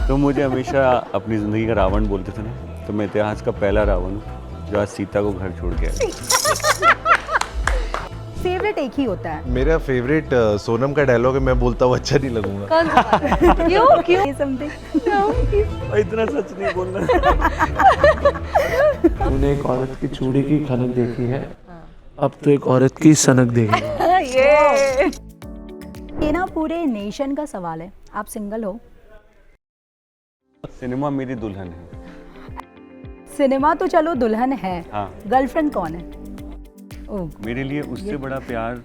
तो मुझे हमेशा अपनी ज़िंदगी का रावण बोलते थे ना, तो मैं इतिहास का पहला रावण हूँ जो आज सीता को घर छोड़ के आया। फेवरेट एक ही होता है। मेरा फेवरेट सोनम का डायलॉग है, मैं बोलता हूँ अच्छा नहीं लगूंगा। कौन सा वाला? क्यों समथिंग और इतना सच नहीं बोलना। तूने एक औरत की चूड़ी की खनक देखी है, अब तो एक औरत की सनक देगी। ये ना पूरे नेशन का सवाल है, आप सिंगल हो? सिनेमा मेरी दुल्हन है। सिनेमा तो चलो दुल्हन है, हाँ। गर्लफ्रेंड कौन है? ओह, मेरे लिए उससे बड़ा प्यार,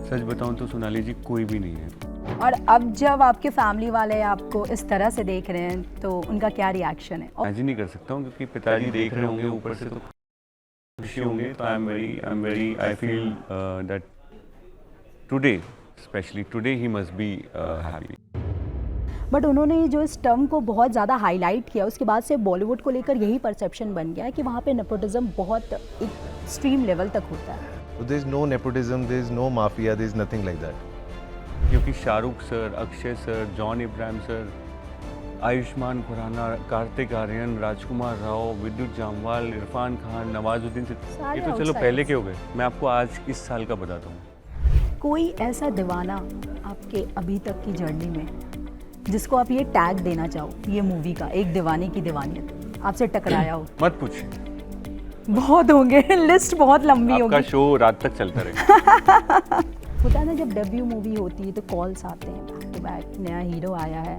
सच बताऊं तो सोनाली जी, कोई भी नहीं है। और अब जब आपके फैमिली वाले आपको इस तरह से देख रहे हैं तो उनका क्या रिएक्शन है? इमेजिन नहीं कर सकता हूँ, क्योंकि पिताजी देख रहे होंगे ऊपर से तो खुशी होंगे। तो I feel that today, specially today, he must be happy. But उन्होंने जो इस टर्म को बहुत ज़्यादा हाईलाइट किया, उसके बाद से बॉलीवुड को लेकर यही परसेप्शन बन गया है कि वहाँ पे नेपोटिज्म बहुत एक्सट्रीम लेवल तक होता है। There is no nepotism, there is no mafia, there is nothing like that. क्योंकि Shah Rukh sir, Akshay sir, John Abraham sir, Ayushmann Khurrana, Kartik Aaryan, Rajkummar Rao, Vidyut Jammwal, Irfan Khan, Nawazuddin Siddiqui, सारे ये तो चलो outsiders। पहले के हो गए। मैं आपको आज इस साल का बताता हूँ। कोई ऐसा दीवाना आपके अभी तक की जर्नी में जिसको आप ये टैग देना चाहो, ये मूवी का एक दीवाने की दीवानियत आपसे टकराया हो? मत पूछिए, बहुत होंगे, लिस्ट बहुत लंबी आपका होगी। शो रात तक चलता रहेगा। होता है ना, जब डेब्यू मूवी होती है तो कॉल्स आते हैं बैक टू बैक, नया हीरो आया है,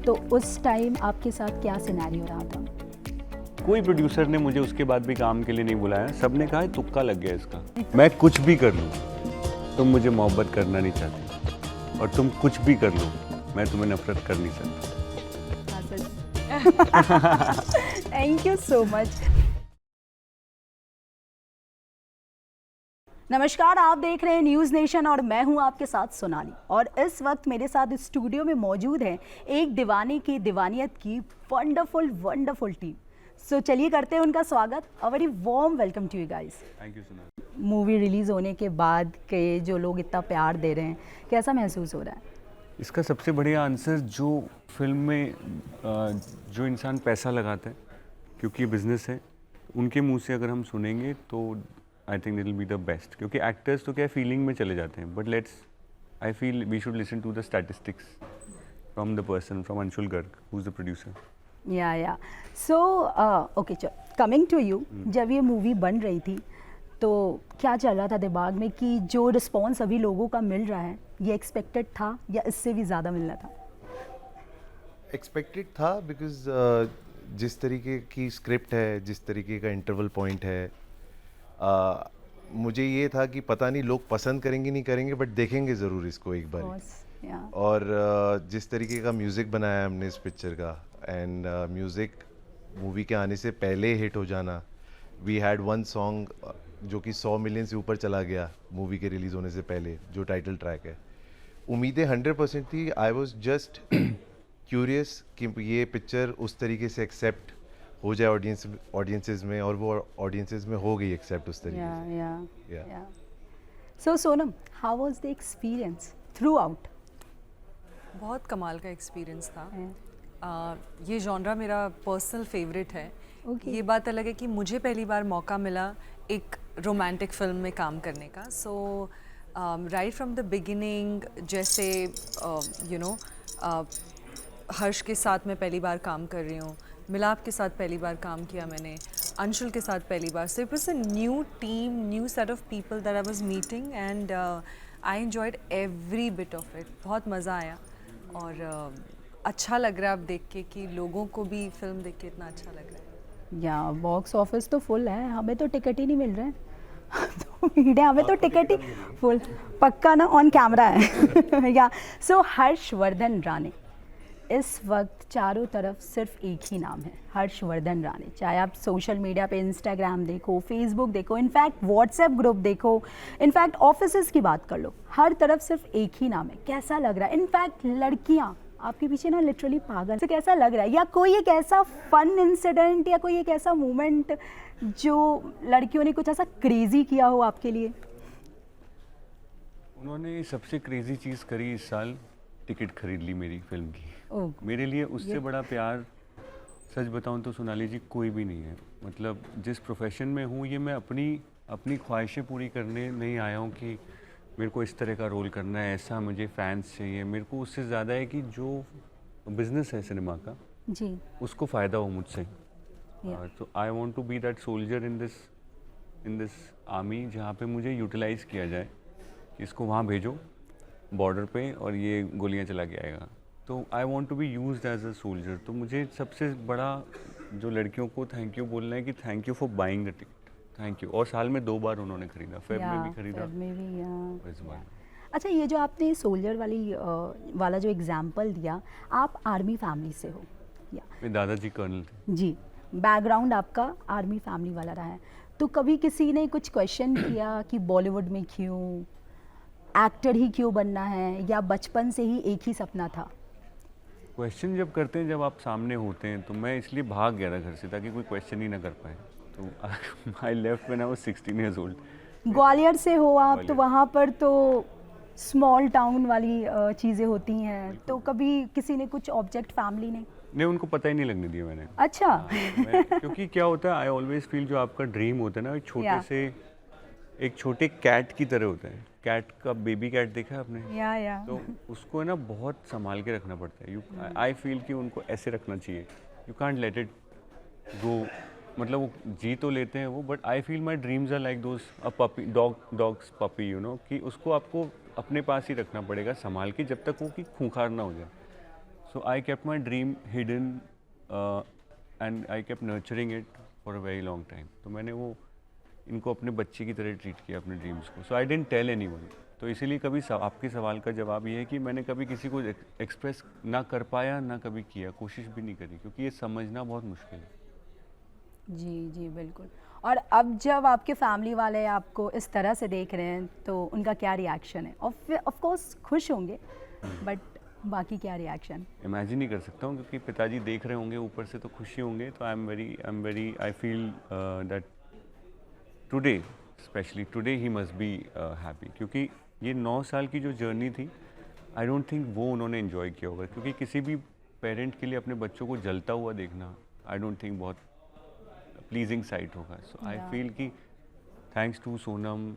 तो उस टाइम आपके साथ क्या सिनेरियो रहा था? कोई प्रोड्यूसर ने मुझे उसके बाद भी काम के लिए नहीं बुलाया। सबने कहा है तुक्का लग गया इसका। मैं कुछ भी कर लूँ, तुम मुझे मोहब्बत करना नहीं चाहती, और तुम कुछ भी कर लो, मैं तुम्हें नफरत कर नहीं सकता। Thank you so much. नमस्कार, आप देख रहे हैं न्यूज़ नेशन और मैं हूं आपके साथ सोनाली, और इस वक्त मेरे साथ स्टूडियो में मौजूद है एक दीवाने की दीवानियत की वंडरफुल टीम। सो चलिए करते हैं उनका स्वागत। A very warm welcome to you guys. Thank you Sonali. Movie release होने के बाद के जो लोग इतना प्यार दे रहे हैं, कैसा महसूस हो रहा है? इसका सबसे बढ़िया आंसर, जो फिल्म में जो इंसान पैसा लगाता है, क्योंकि ये बिजनेस है, उनके मुंह से अगर हम सुनेंगे तो I think it will be the best. क्योंकि एक्टर्स तो क्या फीलिंग में चले जाते हैं, but I feel we should listen to the statistics from the person, from Anshul Garg, who is the producer. या सो ओके, चल कमिंग टू यू, जब ये मूवी बन रही थी तो क्या चल रहा था दिमाग में कि जो रिस्पॉन्स अभी लोगों का मिल रहा है, ये एक्सपेक्टेड था या इससे भी ज़्यादा मिलना था? एक्सपेक्टेड था, बिकॉज जिस तरीके की स्क्रिप्ट है, जिस तरीके का इंटरवल पॉइंट है, मुझे ये था कि पता नहीं लोग पसंद करेंगे नहीं करेंगे, बट देखेंगे ज़रूर इसको एक बार। और जिस तरीके का म्यूज़िक बनाया हमने इस पिक्चर का, एंड म्यूज़िक मूवी के आने से पहले हिट हो जाना, वी हैड वन सॉन्ग जो कि 100 मिलियन से ऊपर चला गया मूवी के रिलीज़ होने से पहले, जो टाइटल ट्रैक है। उम्मीदें 100% थी। आई वॉज जस्ट क्यूरियस कि ये पिक्चर उस तरीके से एक्सेप्ट हो जाए ऑडियंसेस में, और वो ऑडियंसेस में हो गई एक्सेप्ट उस तरीके से। So Sonam, how was the experience throughout? बहुत कमाल का एक्सपीरियंस था। ये जॉनरा मेरा पर्सनल फेवरेट है। Okay. ये बात अलग है कि मुझे पहली बार मौका मिला एक रोमांटिक फिल्म में काम करने का। सो राइट फ्रॉम द बिगिनिंग, जैसे हर्ष के साथ मैं पहली बार काम कर रही हूँ, मिलाप के साथ पहली बार काम किया मैंने, अंशुल के साथ पहली बार। So it was a new team, new set of people that I was meeting, and I enjoyed every bit of it. बहुत मज़ा आया, और अच्छा लग रहा है अब देख के कि लोगों को भी फिल्म देख के इतना अच्छा लग रहा है। या बॉक्स ऑफिस तो फुल है, हमें तो टिकट ही नहीं मिल रहे हैं। तो मीडिया हमें तो टिकट ही फुल पक्का ना ऑन कैमरा है। या सो हर्षवर्धन राणे, इस वक्त चारों तरफ सिर्फ एक ही नाम है, हर्षवर्धन राणे। चाहे आप सोशल मीडिया पे इंस्टाग्राम देखो, फेसबुक देखो, इनफैक्ट व्हाट्सएप ग्रुप देखो, इनफैक्ट ऑफिसेस की बात कर लो, हर तरफ सिर्फ एक ही नाम है। कैसा लग रहा है? इनफैक्ट लड़कियाँ आपके पीछे ना लिटरली पागल। तो कैसा लग रहा है? या कोई एक ऐसा फन इंसिडेंट या कोई एक ऐसा मोमेंट जो लड़कियों ने कुछ ऐसा क्रेजी किया हो आपके लिए? उन्होंने सबसे क्रेजी चीज़ करी इस साल, टिकट खरीद ली मेरी फिल्म की। ओह, मेरे लिए उससे बड़ा प्यार सच बताऊं तो सोनाली जी कोई भी नहीं है। मतलब जिस प्रोफेशन में हूँ ये मैं अपनी ख्वाहिशें पूरी करने नहीं आया हूँ कि मेरे को इस तरह का रोल करना है, ऐसा मुझे फैंस चाहिए। मेरे को उससे ज़्यादा है कि जो बिज़नेस है सिनेमा का जी, उसको फ़ायदा हो मुझसे। Yeah. तो I want to be that soldier in this army जहाँ पे मुझे यूटिलाइज़ किया जाए कि इसको वहाँ भेजो बॉर्डर पे और ये गोलियाँ चला के आएगा। तो I want to be used as a soldier. तो मुझे सबसे बड़ा जो लड़कियों को थैंक यू बोलना है कि thank you for buying the ticket, thank you. और साल में 2 बार उन्होंने खरीदा, फेब में भी खरीदा फेब में भी, और इस बार। अच्छा, ये जो आपने सोल्जर वाला जो एग्जाम्पल दिया, आप आर्मी फैमिली से हो या मेरे दादाजी कर्नल थे। जी, बैकग्राउंड आपका आर्मी फैमिली वाला रहा है, तो कभी किसी ने कुछ क्वेश्चन किया कि बॉलीवुड में क्यों, एक्टर ही क्यों बनना है, या बचपन से ही एक ही सपना था? क्वेश्चन जब करते हैं जब आप सामने होते हैं, तो मैं इसलिए भाग गया था घर से ताकि कोई क्वेश्चन ही ना कर पाए। तो I left when I was 16 years old. Gwalior से हो आप, तो ग्वालियर। वहाँ पर तो स्मॉल टाउन वाली चीज़ें होती हैं, तो कभी किसी ने कुछ ऑब्जेक्ट, फैमिली ने? नहीं, उनको पता ही नहीं लगने दिया मैंने। अच्छा। क्योंकि क्या होता है, आई ऑलवेज फील जो आपका ड्रीम होता है ना, Yeah. एक छोटे कैट की तरह होता है। कैट का बेबी कैट देखा है आपने? या तो उसको है ना बहुत संभाल के रखना पड़ता है। आई फील कि उनको ऐसे रखना चाहिए, you can't let it go. मतलब वो जी तो लेते हैं वो, but I feel my dreams are like those a puppy, dogs puppy, you know, कि उसको आपको अपने पास ही रखना पड़ेगा संभाल के जब तक वो कि खूंखार ना हो जाए। So I kept my dream hidden and I kept nurturing it for a very long time. तो मैंने वो इनको अपने बच्चे की तरह ट्रीट किया अपने ड्रीम्स को। So I didn't tell anyone. तो इसीलिए कभी आपके सवाल का जवाब ये है कि मैंने कभी किसी को एक्सप्रेस ना कर पाया, ना कभी किया, कोशिश भी नहीं करी, क्योंकि ये समझना बहुत मुश्किल है। जी जी, बिल्कुल। और अब जब आपके फैमिली वाले आपको इस तरह से देख रहे हैं, तो उनका क्या रिएक्शन है? ऑफ कोर्स खुश होंगे, बट बाकी क्या रिएक्शन? इमेजिन नहीं कर सकता हूँ, क्योंकि पिताजी देख रहे होंगे ऊपर से तो खुशी होंगे। तो I feel that today, specially today, he must be happy, क्योंकि ये 9 साल की जो जर्नी थी, आई डोंट थिंक वो उन्होंने एंजॉय किया होगा। क्योंकि किसी भी पेरेंट के लिए अपने बच्चों को जलता हुआ देखना, आई डोंट थिंक बहुत प्लीजिंग साइट होगा। सो आई फील कि thanks to Sonam,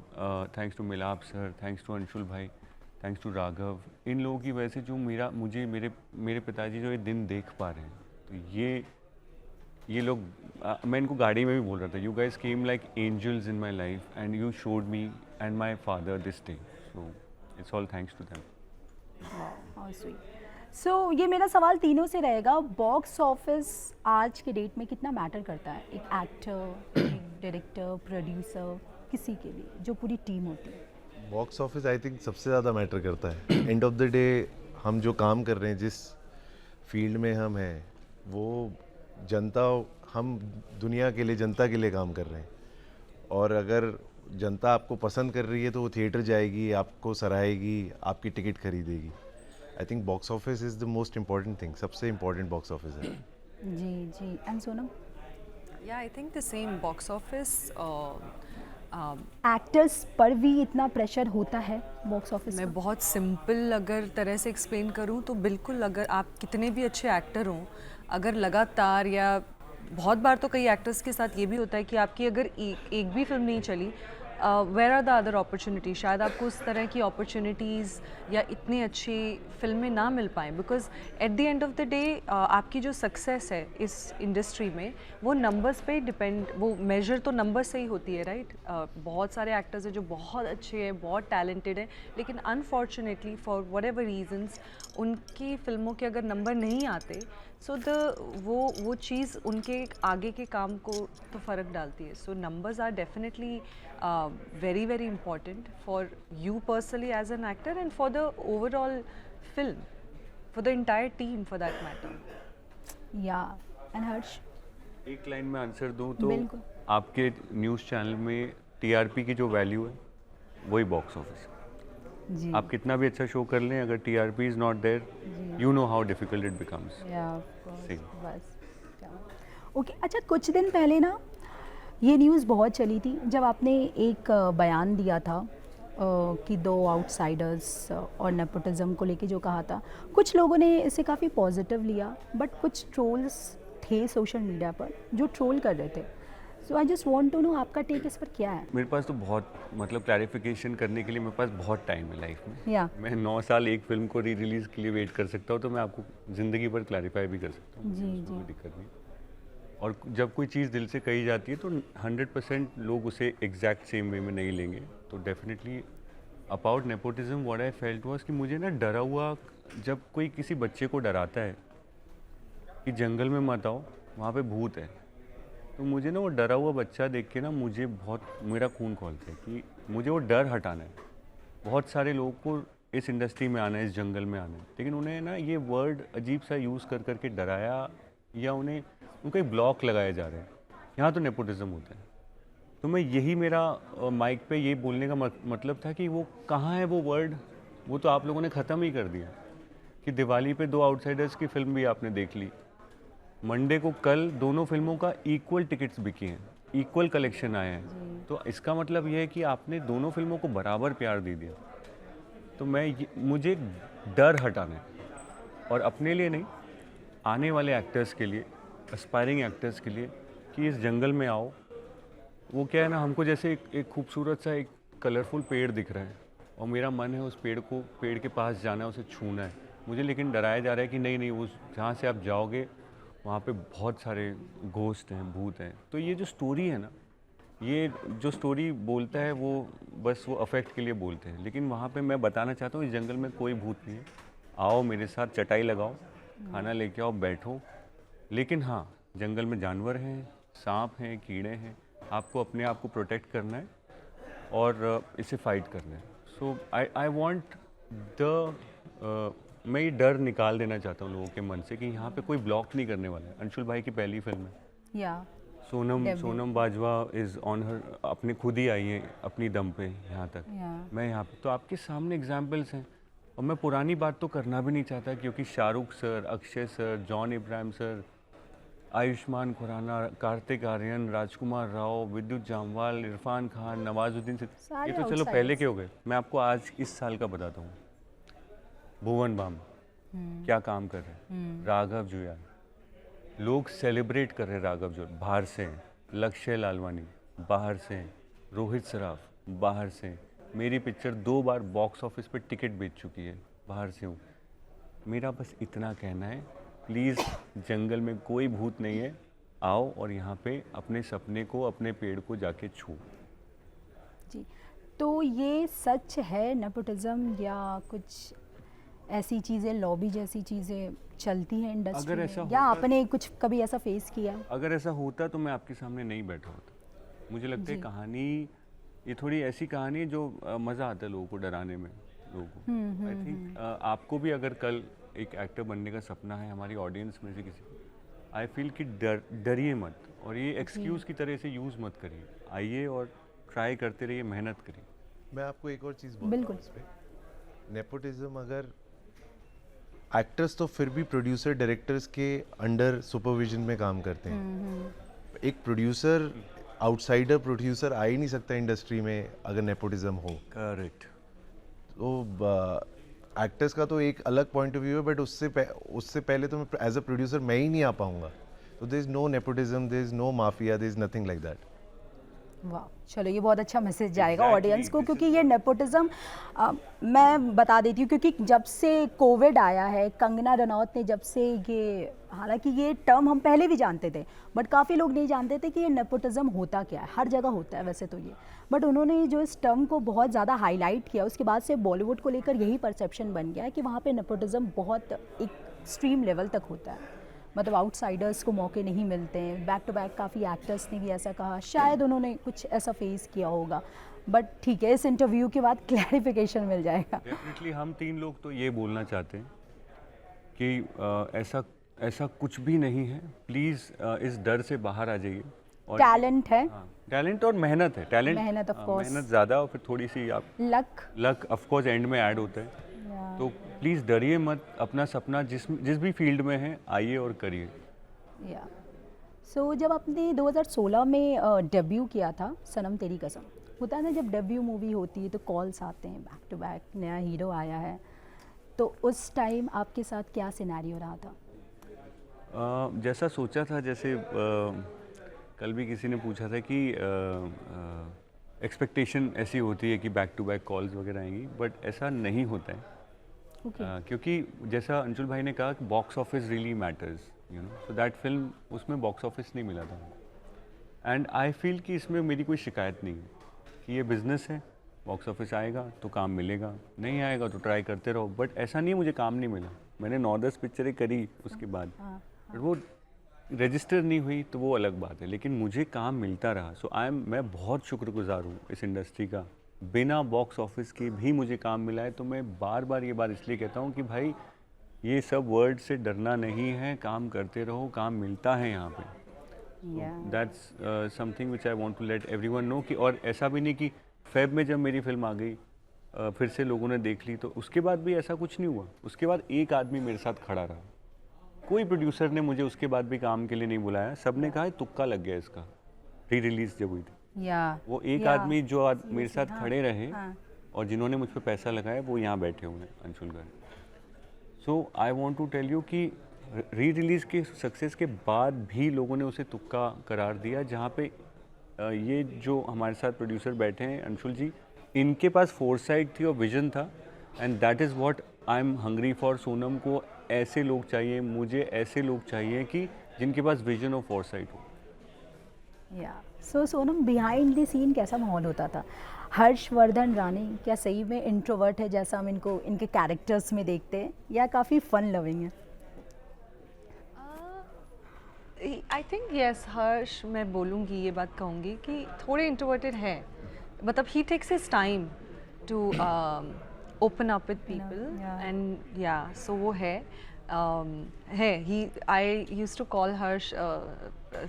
thanks to Milap sir, thanks to Anshul भाई, थैंक्स टू राघव, इन लोगों की वजह से जो मेरे पिताजी जो ये दिन देख पा रहे हैं। तो ये लोग, मैं इनको गाड़ी में भी बोल रहा था, you guys came like angels in my life and you showed me and my father this day. So it's all thanks to them. How sweet. So ये मेरा सवाल तीनों से रहेगा, बॉक्स ऑफिस आज के डेट में कितना मैटर करता है एक एक्टर, एक डायरेक्टर, प्रोड्यूसर, किसी के लिए, जो पूरी टीम होती है? बॉक्स ऑफिस आई थिंक सबसे ज़्यादा मैटर करता है। एंड ऑफ द डे हम जो काम कर रहे हैं, जिस फील्ड में हम हैं, वो जनता, हम दुनिया के लिए, जनता के लिए काम कर रहे हैं। और अगर जनता आपको पसंद कर रही है तो वो थिएटर जाएगी, आपको सराहेगी, आपकी टिकट खरीदेगी। I think box office is the most important thing, सबसे इम्पॉर्टेंट बॉक्स ऑफिस है। जी जी। एंड सोनम? या I think the same box office. Actors पर भी इतना प्रेशर होता है बॉक्स ऑफिस मैं में? बहुत सिंपल अगर तरह से एक्सप्लेन करूं तो बिल्कुल, अगर आप कितने भी अच्छे एक्टर हों, अगर लगातार, या बहुत बार तो कई एक्टर्स के साथ ये भी होता है कि आपकी अगर एक भी फिल्म नहीं चली, where are the other opportunity, शायद आपको उस तरह की अपॉर्चुनिटीज़ या इतनी अच्छी फिल्में ना मिल पाएँ, because at the end of the day आपकी जो सक्सेस है इस इंडस्ट्री में, वो नंबर्स पे डिपेंड, वो मेजर तो नंबर से ही होती है, राइट? बहुत सारे एक्टर्स हैं जो बहुत अच्छे हैं, बहुत टैलेंटेड हैं, लेकिन unfortunately for whatever reasons उनकी फिल्मों के अगर नंबर नहीं आते, सो वो चीज़ उनके आगे के काम को तो फ़र्क डालती है। So numbers are definitely very very important for you personally as an actor and for the overall film, for the entire team for that matter. या एंड हर्ष? एक लाइन में आंसर दूं तो बिल्कुल। आपके न्यूज़ चैनल में टीआरपी की जो वैल्यू है वही बॉक्स ऑफिस। जी। आप कितना भी अच्छा शो कर लें, अगर TRP is not there, you know how difficult it becomes. या ऑफ कोर्स, सही। बस। ओके, अच्छा, कुछ दिन पहले ना ये न्यूज़ बहुत चली थी जब आपने एक बयान दिया था कि दो आउटसाइडर्स और नेपोटिज्म को लेके जो कहा था, कुछ लोगों ने इसे काफ़ी पॉजिटिव लिया, बट कुछ ट्रोल्स थे सोशल मीडिया पर जो ट्रोल कर रहे थे. So I just want to know आपका टेक इस पर क्या है. मेरे पास तो बहुत मतलब क्लैरिफिकेशन करने के लिए मेरे पास बहुत टाइम है लाइफ में. या मैं 9 साल एक फिल्म को री रिलीज़ के लिए वेट कर सकता हूँ, तो मैं आपको ज़िंदगी भर क्लैरिफाई भी कर सकता हूँ. जी, उसमें कोई जी. दिक्कत नहीं. और जब कोई चीज़ दिल से कही जाती है तो 100% लोग उसे एग्जैक्ट सेम वे में नहीं लेंगे. तो definitely about nepotism what I felt was कि मुझे ना डरा हुआ, जब कोई किसी बच्चे को डराता है कि जंगल में मत आओ वहाँ पे भूत है, तो मुझे ना वो डरा हुआ बच्चा देख के ना मुझे बहुत मेरा खून खौलता है कि मुझे वो डर हटाना है. बहुत सारे लोगों को इस इंडस्ट्री में आना है, इस जंगल में आना है, लेकिन उन्हें ना ये वर्ड अजीब सा यूज़ कर करके डराया या उनको एक ब्लॉक लगाए जा रहे हैं. यहाँ तो नेपोटिज्म होता है. तो मैं यही मेरा माइक पे ये बोलने का मतलब था कि वो कहाँ है वो वर्ड. वो तो आप लोगों ने ख़त्म ही कर दिया कि दिवाली पे 2 आउटसाइडर्स की फिल्म भी आपने देख ली. मंडे को कल दोनों फिल्मों का इक्वल टिकट्स बिकी हैं, इक्वल कलेक्शन आए हैं. तो इसका मतलब ये है कि आपने दोनों फिल्मों को बराबर प्यार दे दिया. तो मुझे डर हटाना है, और अपने लिए नहीं, आने वाले एक्टर्स के लिए, एस्पायरिंग एक्टर्स के लिए, कि इस जंगल में आओ. वो क्या है ना, हमको जैसे एक खूबसूरत सा एक कलरफुल पेड़ दिख रहा है और मेरा मन है उस पेड़ के पास जाना है, उसे छूना है मुझे, लेकिन डराया जा रहा है कि नहीं नहीं, वो जहाँ से आप जाओगे वहाँ पे बहुत सारे घोस्ट हैं, भूत हैं. तो ये जो स्टोरी है ना, ये जो स्टोरी बोलता है वो बस वो अफेक्ट के लिए बोलते हैं, लेकिन वहाँ पे मैं बताना चाहता हूँ इस जंगल में कोई भूत नहीं है. आओ मेरे साथ, चटाई लगाओ, खाना लेके आओ, बैठो. लेकिन हाँ, जंगल में जानवर हैं, सांप हैं, कीड़े हैं. आपको अपने आप को प्रोटेक्ट करना है और इसे फाइट करना है. सो आई वांट मैं ये डर निकाल देना चाहता हूँ लोगों के मन से कि यहाँ पे कोई ब्लॉक नहीं करने वाला है. अंशुल भाई की पहली फिल्म है. या Sonam Bajwa is on her, अपने खुद ही आई है अपनी दम पे यहाँ तक. मैं यहाँ पे तो आपके सामने एग्जाम्पल्स हैं. और मैं पुरानी बात तो करना भी नहीं चाहता, क्योंकि Shah Rukh sir, Akshay sir, John Abraham sir, Ayushmann Khurrana, Kartik Aaryan, Rajkummar Rao, Vidyut Jammwal, Irfan Khan, Nawazuddin Siddiqui, ये तो चलो पहले के हो गए. मैं आपको आज इस साल का बताता हूँ. भुवन बाम क्या काम कर रहे हैं. राघव जुयाल, लोग सेलिब्रेट कर रहे हैं. राघव जुयाल बाहर से हैं. लक्ष्य लालवानी बाहर से हैं. रोहित सराफ बाहर से हैं. मेरी पिक्चर 2 बार बॉक्स ऑफिस पे टिकट बेच चुकी है. बाहर से हूँ. मेरा बस इतना कहना है, प्लीज़ जंगल में कोई भूत नहीं है. आओ और यहाँ पे अपने सपने को, अपने पेड़ को जाके छू. जी. तो ये सच है नेपोटिज्म, या कुछ ऐसी चीज़ें, लॉबी जैसी चीज़ें चलती हैं इंडस्ट्री में, या आपने कुछ कभी ऐसा फेस किया? अगर ऐसा होता तो मैं आपके सामने नहीं बैठा होता. मुझे लगता है कहानी ये थोड़ी ऐसी कहानी है जो मज़ा आता है लोगों को डराने में. लोगों को आई थिंक आपको भी अगर कल एक एक्टर बनने का सपना है, हमारी ऑडियंस में से किसी, आई फील कि डरिए मत, और ये एक्सक्यूज़ की तरह से यूज़ मत करिए. आइए और ट्राई करते रहिए, मेहनत करिए. मैं आपको एक और चीज़ बोलता हूँ इस पे. नेपोटिज्म, अगर एक्टर्स तो फिर भी प्रोड्यूसर डायरेक्टर्स के अंडर सुपरविजन में काम करते हैं. एक प्रोड्यूसर, आउटसाइडर प्रोड्यूसर आ ही नहीं सकता इंडस्ट्री में अगर नेपोटिज्म हो. करेक्ट. तो एक्टर्स का तो एक अलग पॉइंट ऑफ व्यू है, बट उससे पहले तो मैं एज अ प्रोड्यूसर मैं ही नहीं आ पाऊंगा. तो there is no nepotism, there is no mafia, there is nothing like that. वाह, चलो ये बहुत अच्छा मैसेज जाएगा ऑडियंस को, क्योंकि ये नेपोटिज्म मैं बता देती हूँ, क्योंकि जब से कोविड आया है, कंगना रनौत ने जब से ये, हालांकि ये टर्म हम पहले भी जानते थे, बट काफ़ी लोग नहीं जानते थे कि ये नेपोटिज्म होता क्या है. हर जगह होता है वैसे तो ये, बट उन्होंने जो इस टर्म को बहुत ज़्यादा हाईलाइट किया, उसके बाद से बॉलीवुड को लेकर यही परसेप्शन बन गया है कि वहाँ पे नेपोटिज्म बहुत एक एक्सट्रीम लेवल तक होता है. मतलब आउटसाइडर्स को मौके नहीं मिलते हैं. बैक टू बैक काफ़ी एक्टर्स ने भी ऐसा कहा, शायद उन्होंने कुछ ऐसा फेस किया होगा, बट ठीक है, इस इंटरव्यू के बाद क्लैरिफिकेशन मिल जाएगा. डेफिनेटली हम 3 लोग तो ये बोलना चाहते हैं कि ऐसा कुछ भी नहीं है. प्लीज़ इस डर से बाहर आ जाइए. और टैलेंट है, टैलेंट और मेहनत है. मेहनत ऑफ कोर्स, मेहनत ज़्यादा और फिर थोड़ी सी आप लक ऑफ कोर्स एंड में ऐड होता है. तो प्लीज़ डरिए मत. अपना सपना जिस भी फील्ड में है, आइए और करिए. सो जब आपने 2016 में डेब्यू किया था सनम तेरी कसम, होता है ना जब डेब्यू मूवी होती है तो कॉल्स आते हैं बैक टू बैक, नया हीरो आया है, तो उस टाइम आपके साथ क्या सिनेरियो रहा था? जैसा सोचा था, जैसे कल भी किसी ने पूछा था कि एक्सपेक्टेशन ऐसी होती है कि बैक टू बैक कॉल्स वगैरह आएंगी, बट ऐसा नहीं होता है। क्योंकि जैसा अंशुल भाई ने कहा कि box office really matters, you know, so that film, उसमें बॉक्स ऑफिस नहीं मिला था। एंड आई फील कि इसमें मेरी कोई शिकायत नहीं है कि ये बिज़नेस है, बॉक्स ऑफिस आएगा तो काम मिलेगा, नहीं आएगा तो ट्राई करते रहो। बट ऐसा नहीं है मुझे काम नहीं मिला, मैंने 9-10 पिक्चरें करी उसके बाद, बट वो रजिस्टर नहीं हुई तो वो अलग बात है, लेकिन मुझे काम मिलता रहा। सो मैं बहुत शुक्रगुजार हूँ इस इंडस्ट्री का, बिना बॉक्स ऑफिस के भी मुझे काम मिला है। तो मैं बार बार ये बात इसलिए कहता हूँ कि भाई ये सब वर्ड से डरना नहीं है, काम करते रहो, काम मिलता है यहाँ पे। That's something which I want to let everyone know कि, और ऐसा भी नहीं कि फेब में जब मेरी फिल्म आ गई फिर से लोगों ने देख ली तो उसके बाद भी ऐसा कुछ नहीं हुआ। उसके बाद एक आदमी मेरे साथ खड़ा रहा, कोई प्रोड्यूसर ने मुझे उसके बाद भी काम के लिए नहीं बुलाया। सब ने कहा तुक्का लग गया इसका, री रिलीज जब हुई थी। वो एक आदमी जो मेरे साथ खड़े रहे और जिन्होंने मुझ पर पैसा लगाया वो यहाँ बैठे हुए हैं, अंशुल घर। So I want to tell you कि री रिलीज़ के सक्सेस के बाद भी लोगों ने उसे तुक्का करार दिया, जहाँ पे ये जो हमारे साथ प्रोड्यूसर बैठे हैं अंशुल जी, इनके पास फोरसाइट थी और विजन था, and that is what I am hungry for. Sonam को ऐसे लोग चाहिए, मुझे ऐसे लोग चाहिए कि जिनके पास विजन और फोरसाइट हो। सो सोनम, बिहाइंड द सीन कैसा माहौल होता था? हर्षवर्धन राणे क्या सही में इंट्रोवर्ट है जैसा हम इनको इनके कैरेक्टर्स में देखते हैं, या काफ़ी फन लविंग है? आई थिंक यस, हर्ष, मैं बोलूँगी, ये बात कहूँगी कि थोड़े इंट्रोवर्टेड है, मतलब he takes his time to open up with people, and yeah so वो है ही, I used to call Harsh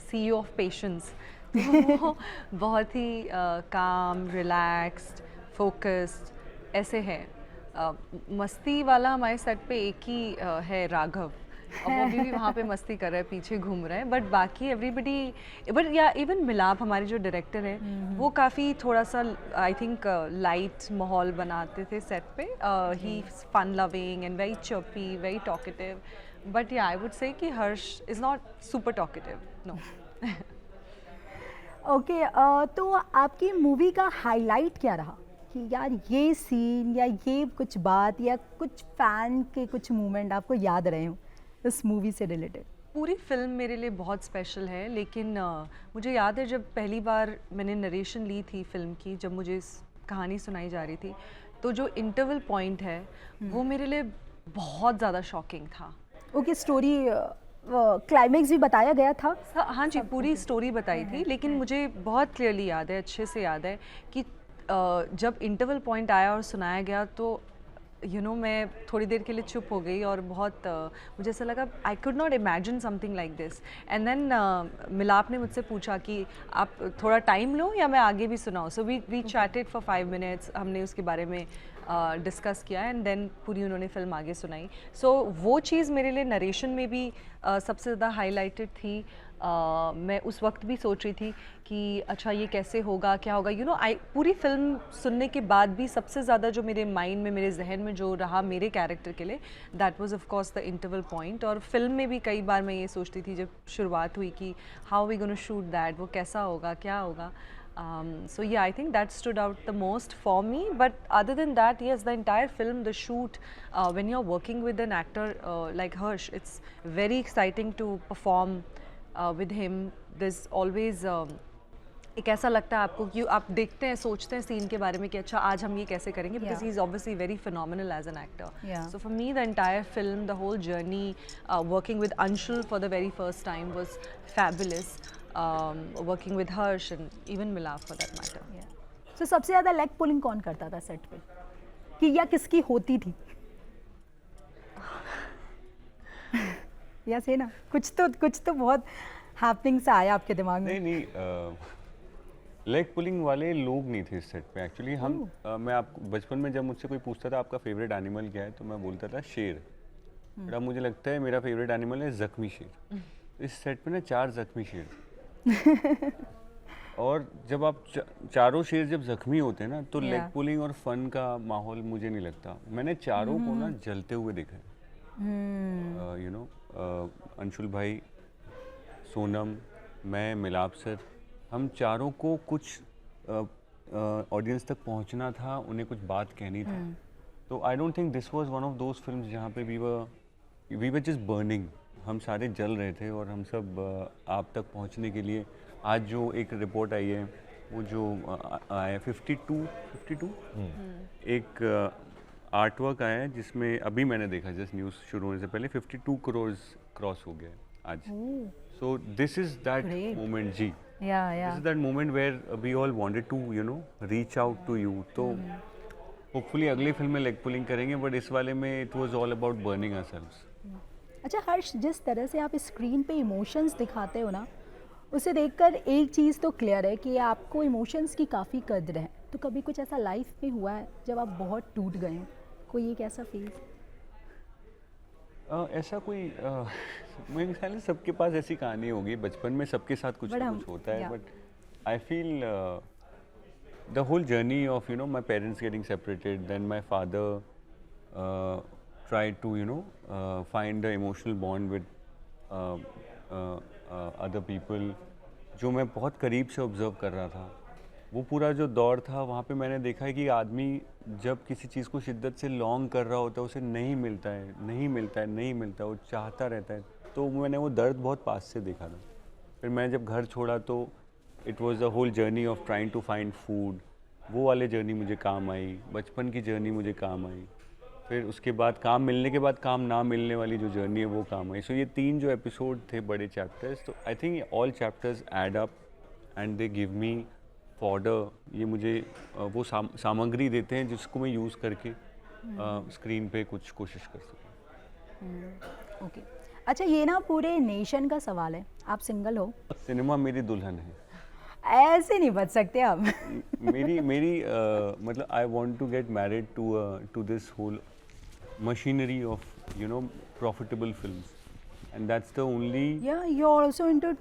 CEO of patience. वो बहुत ही काम, रिलैक्स्ड, फोकस्ड ऐसे है। मस्ती वाला हमारे सेट पे एक ही है, राघव, और वो भी वहाँ पे मस्ती कर रहा है, पीछे घूम रहा है, बट बाकी एवरीबडी, बट या इवन मिलाप हमारे जो डायरेक्टर है वो काफ़ी थोड़ा सा आई थिंक लाइट माहौल बनाते थे सेट पे। He fun loving and very chirpy, very talkative, but yeah I would say कि Harsh is not super talkative, no. Okay, तो आपकी मूवी का हाईलाइट क्या रहा कि यार ये सीन या ये कुछ बात या कुछ फैन के कुछ मोमेंट आपको याद रहे हो इस मूवी से रिलेटेड? पूरी फिल्म मेरे लिए बहुत स्पेशल है, लेकिन मुझे याद है जब पहली बार मैंने नरेशन ली थी फिल्म की, जब मुझे इस कहानी सुनाई जा रही थी, तो जो इंटरवल पॉइंट है वो मेरे लिए बहुत ज़्यादा शॉकिंग था। ओके, स्टोरी क्लाइमेक्स भी बताया गया था? हाँ जी, पूरी स्टोरी बताई थी, लेकिन मुझे बहुत क्लियरली याद है, अच्छे से याद है कि जब इंटरवल पॉइंट आया और सुनाया गया तो मैं थोड़ी देर के लिए चुप हो गई, और बहुत मुझे ऐसा लगा I could not imagine something like this. And then Milap ने मुझसे पूछा कि आप थोड़ा टाइम लो या मैं आगे भी सुनाऊँ। So we chatted for 5 minutes, हमने उसके बारे में डिस्कस किया, एंड देन पूरी उन्होंने फिल्म आगे सुनाई। सो वो चीज़ मेरे लिए नरेशन में भी सबसे ज़्यादा हाईलाइटेड थी। मैं उस वक्त भी सोच रही थी कि अच्छा ये कैसे होगा, क्या होगा, आई पूरी फिल्म सुनने के बाद भी सबसे ज़्यादा जो मेरे माइंड में, मेरे जहन में जो रहा मेरे कैरेक्टर के लिए, that was of course the interval point. और फिल्म में भी कई बार मैं ये सोचती थी जब शुरुआत हुई कि how we gonna shoot that, वो कैसा होगा, क्या होगा। So yeah, I think that stood out the most for me. But other than that, yes, the entire film, the shoot, when you're working with an actor like Harsh, it's very exciting to perform with him. There's always एक ऐसा लगता है आपको कि आप देखते हैं, सोचते हैं सीन के बारे में कि अच्छा आज हम ये कैसे करेंगे, because he's obviously very phenomenal as an actor. So for me, the entire film, the whole journey, working with Anshul for the very first time was fabulous. Working with Harsh and even Milap for that matter. So सबसे ज़्यादा leg pulling कौन करता था set पे, कि या किसकी होती थी? या से ना कुछ तो बहुत हैपनिंग सा आया आपके दिमाग में? नहीं, लेग पुलिंग वाले लोग नहीं थे इस सेट पे एक्चुअली। मैं आपको बचपन में जब मुझसे कोई पूछता था आपका फेवरेट एनिमल क्या है, तो मैं बोलता था शेर। बड़ा मुझे लगता है मेरा फेवरेट एनिमल है जख्मी शेर। इस सेट पे ना 4 जख्मी शेर और जब आप चारों शेर जब जख्मी होते हैं ना तो लेग Yeah. पुलिंग और फन का माहौल मुझे नहीं लगता। मैंने चारों को ना जलते हुए देखा है। यू नो, अंशुल भाई, सोनम, मैं, मिलाप सर, हम चारों को कुछ ऑडियंस तक पहुंचना था, उन्हें कुछ बात कहनी था। तो आई don't think this was one of those films जहाँ पे वी वर जस्ट बर्निंग। हम सारे जल रहे थे और हम सब आप तक पहुंचने के लिए आज जो एक रिपोर्ट आई है वो जो आया है 52 एक आर्ट वर्क आया है जिसमें अभी मैंने देखा जस्ट न्यूज़ शुरू होने से पहले 52 करोड़ क्रॉस हो गया है आज। So this is that Great. Moment जी। Yeah This is that moment where we all wanted to, you know, reach out to you. तो hopefully अगली फिल्म में लेग पुलिंग करेंगे, बट इस वाले में it was all about burning ourselves. अच्छा हर्ष, जिस तरह से आप स्क्रीन पे इमोशंस दिखाते हो ना, उसे देखकर एक चीज़ तो क्लियर है कि आपको इमोशंस की काफ़ी कद्र है। तो कभी कुछ ऐसा लाइफ में हुआ है जब आप बहुत टूट गए हैं? कोई एक ऐसा फेज? ऐसा कोई मेरे ख्याल से सबके पास ऐसी कहानी होगी बचपन में, सबके साथ कुछ ना कुछ होता है। yeah. But I feel the whole journey of you know my parents getting separated, then my father tried to you know find the emotional bond with other people, जो मैं बहुत करीब से ऑब्जर्व कर रहा था। वो पूरा जो दौर था वहाँ पे मैंने देखा है कि आदमी जब किसी चीज़ को शिद्दत से लॉन्ग कर रहा होता है उसे नहीं मिलता है, वो चाहता रहता है। तो मैंने वो दर्द बहुत पास से देखा था। फिर मैं जब घर छोड़ा तो it was the whole journey of trying to find food. वो वाले जर्नी मुझे काम आई, बचपन की जर्नी मुझे काम आई। फिर उसके बाद काम मिलने के बाद काम ना मिलने वाली जो जर्नी है वो काम आई। सो ये 3 जो एपिसोड थे बड़े चैप्टर्स, तो I think all chapters add up and they give me fodder. ये मुझे वो सामग्री देते हैं जिसको मैं यूज़ करके स्क्रीन पे कुछ कोशिश कर सकूँ। ओके। अच्छा, ये ना पूरे नेशन का सवाल है, आप सिंगल हो, सिनेमा मेरी दुल्हन है। ऐसे नहीं बच सकते आप। मेरी मतलब I want to get married to this whole machinery of you know profitable films, and that's the only Yeah, you're also into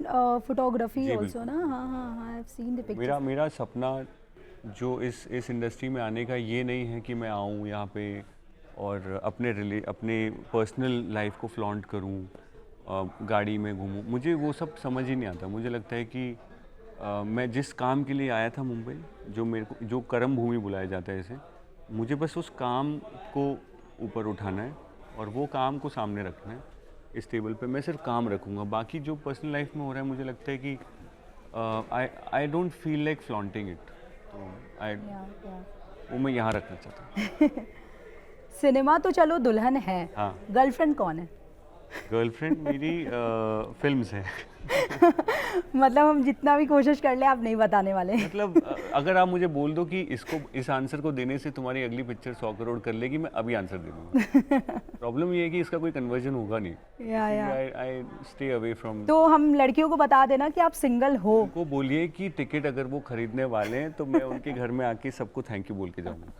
photography जी, also ना? हाँ, I have seen the pictures. मेरा सपना जो इस इंडस्ट्री में आने का ये नहीं है कि मैं आऊँ यहाँ पे और अपने पर्सनल लाइफ को फ्लॉन्ट करूँ, गाड़ी में घूमूँ। मुझे वो सब समझ ही नहीं आता। मुझे लगता है कि मैं जिस काम के लिए आया था मुंबई, जो कर्म भूमि बुलाया जाता है इसे, मुझे बस उस काम को ऊपर उठाना है और वो काम को सामने रखना है। इस टेबल पे मैं सिर्फ काम रखूँगा, बाकी जो पर्सनल लाइफ में हो रहा है मुझे लगता है कि I don't feel like flaunting it. तो वो मैं यहाँ रखना चाहता हूँ। सिनेमा तो चलो दुल्हन है, हाँ। गर्लफ्रेंड कौन है? गर्लफ्रेंड मेरी फिल्म्स है। मतलब हम जितना भी कोशिश कर ले आप नहीं बताने वाले। मतलब अगर आप मुझे बोल दो कि इस आंसर को देने से तुम्हारी अगली पिक्चर 100 करोड़ कर लेगी, मैं अभी आंसर दे दूंगा। प्रॉब्लम ये है कि इसका कोई कन्वर्जन होगा नहीं। या आई स्टे अवे फ्रॉम। तो हम लड़कियों को बता देना कि आप सिंगल हो। उनको बोलिए कि टिकट अगर वो खरीदने वाले हैं तो मैं उनके घर में आके सबको थैंक यू बोल के जाऊंगा।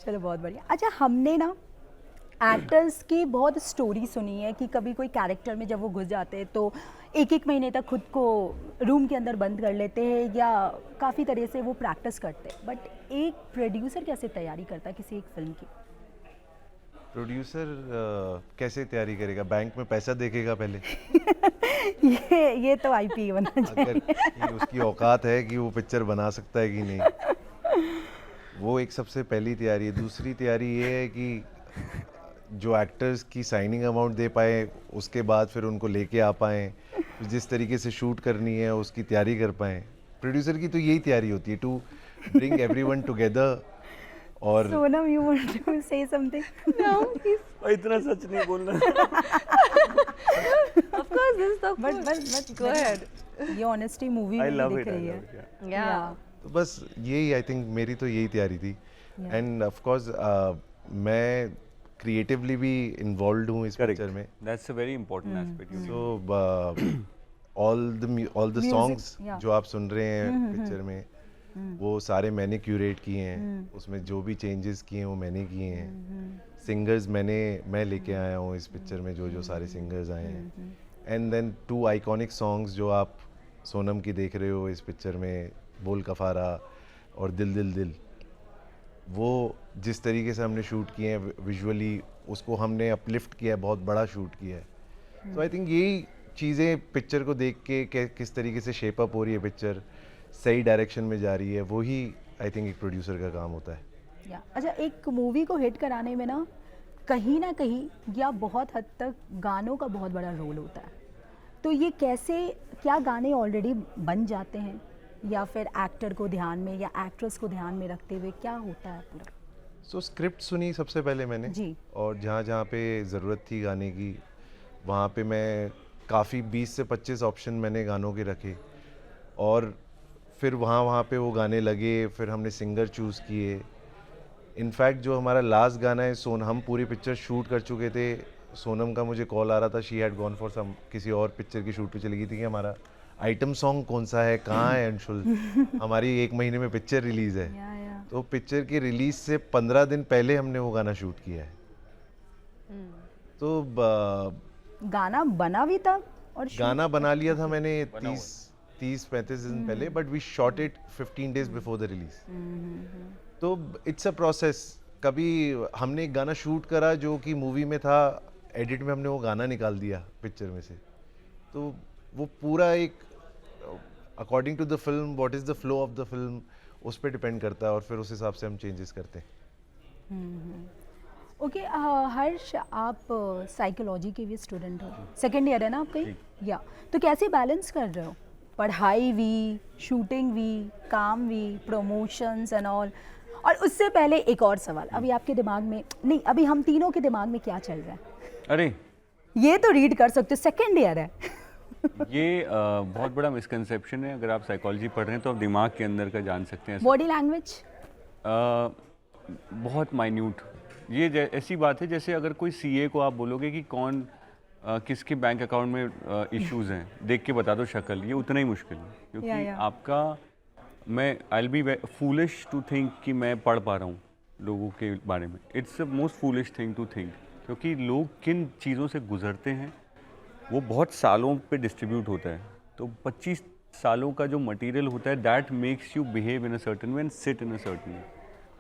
चलो बहुत बढ़िया। अच्छा, हमने ना एक्टर्स की बहुत स्टोरी सुनी है कि कभी कोई कैरेक्टर में जब वो घुस जाते हैं तो एक महीने तक खुद को रूम के अंदर बंद कर लेते हैं या काफ़ी तरह से वो प्रैक्टिस करते हैं। बट एक प्रोड्यूसर कैसे तैयारी करता है किसी एक फिल्म की? प्रोड्यूसर कैसे तैयारी करेगा? बैंक में पैसा देखेगा पहले। ये तो आईपी बनना चाहिए। अगर उसकी औकात है कि वो पिक्चर बना सकता है कि नहीं, वो एक सबसे पहली तैयारी है। दूसरी तैयारी ये है कि जो एक्टर्स की साइनिंग अमाउंट दे पाए, उसके बाद फिर उनको लेके आ पाएँ, जिस तरीके से शूट करनी है उसकी तैयारी कर पाएँ। प्रोड्यूसर की तो यही तैयारी होती है, टू ब्रिंग एवरीवन टुगेदर। और Sonam, you want to say something? No, he's, इतना सच नहीं बोलना। of course, this is the but go ahead. ये ऑनेस्टी मूवी आई में लव दिख इट। रही है। Yeah. तो बस यही, आई थिंक मेरी तो यही तैयारी थी। एंड ऑफ कोर्स मैं क्रिएटिवली भी इन्वॉल्व हूँ इस पिक्चर में। That's a very important aspect. So all the songs yeah. जो आप सुन रहे हैं पिक्चर में, वो सारे मैंने क्यूरेट किए हैं। उसमें जो भी चेंजेस किए हैं वो मैंने किए हैं। सिंगर्स मैं लेके आया हूँ इस पिक्चर में, जो सारे सिंगर्स आए हैं। एंड देन 2 आइकॉनिक सॉन्ग्स जो आप सोनम की देख रहे हो इस पिक्चर में, बोल कफारा और दिल दिल दिल, वो जिस तरीके से हमने शूट किए हैं विजुअली, उसको हमने अपलिफ्ट किया है, बहुत बड़ा शूट किया है। तो आई थिंक यही चीज़ें पिक्चर को देख के किस तरीके से शेप अप हो रही है पिक्चर, सही डायरेक्शन में जा रही है, वही आई थिंक एक प्रोड्यूसर का काम होता है। अच्छा, एक मूवी को हिट कराने में ना कहीं या बहुत हद तक गानों का बहुत बड़ा रोल होता है। तो ये कैसे, क्या गाने ऑलरेडी बन जाते हैं या फिर एक्टर को ध्यान में या एक्ट्रेस को ध्यान में रखते हुए क्या होता है पूरा? सो स्क्रिप्ट सुनी सबसे पहले मैंने जी। और जहाँ जहाँ पे ज़रूरत थी गाने की, वहाँ पे मैं काफ़ी 20 से 25 ऑप्शन मैंने गानों के रखे, और फिर वहाँ पे वो गाने लगे, फिर हमने सिंगर चूज़ किए। इनफैक्ट जो हमारा लास्ट गाना है हम पूरी पिक्चर शूट कर चुके थे, सोनम का मुझे कॉल आ रहा था, she had gone for some किसी और पिक्चर की शूट पे चली गई थी कि हमारा आइटम सॉन्ग कौन सा है, कहाँ है अंशुल, हमारी 1 महीने में पिक्चर रिलीज़ है। तो पिक्चर की रिलीज से 15 दिन पहले हमने वो गाना शूट किया है। तो गाना बना भी था और गाना बना लिया था मैंने 30-35 दिन पहले, but we shot it 15 days before the release. तो इट्स अ प्रोसेस। कभी हमने एक गाना शूट करा जो कि मूवी में था, एडिट में हमने वो गाना निकाल दिया पिक्चर में से। तो वो पूरा एक according to the film, what is the flow of the film, उस पर डिपेंड करता है और फिर उस हिसाब से हम चेंजेस करते हैं। ओके, हर्ष, आप साइकोलॉजी के भी स्टूडेंट हो, सेकेंड ईयर है ना आपका? या तो कैसे बैलेंस कर रहे हो, पढ़ाई भी, शूटिंग भी, काम भी, प्रमोशंस एंड ऑल? और उससे पहले एक और सवाल, अभी आपके दिमाग में नहीं, अभी हम तीनों के दिमाग में क्या चल रहा है? अरे ये तो रीड कर सकते हो, सेकेंड ईयर है। ये बहुत बड़ा मिसकंसेप्शन है। अगर आप साइकोलॉजी पढ़ रहे हैं तो आप दिमाग के अंदर का जान सकते हैं। बॉडी लैंग्वेज बहुत माइन्यूट। ये ऐसी बात है जैसे अगर कोई सीए को आप बोलोगे कि कौन किसके बैंक अकाउंट में इश्यूज हैं, देख के बता दो शक्ल, ये उतना ही मुश्किल है। क्योंकि आपका, मैं I will be foolish to think कि मैं पढ़ पा रहा हूँ लोगों के बारे में। It's the most foolish thing to think, क्योंकि लोग किन चीज़ों से गुजरते हैं वो बहुत सालों पे डिस्ट्रीब्यूट होता है। तो 25 सालों का जो मटेरियल होता है, that makes you behave in a certain way and sit in a certain way.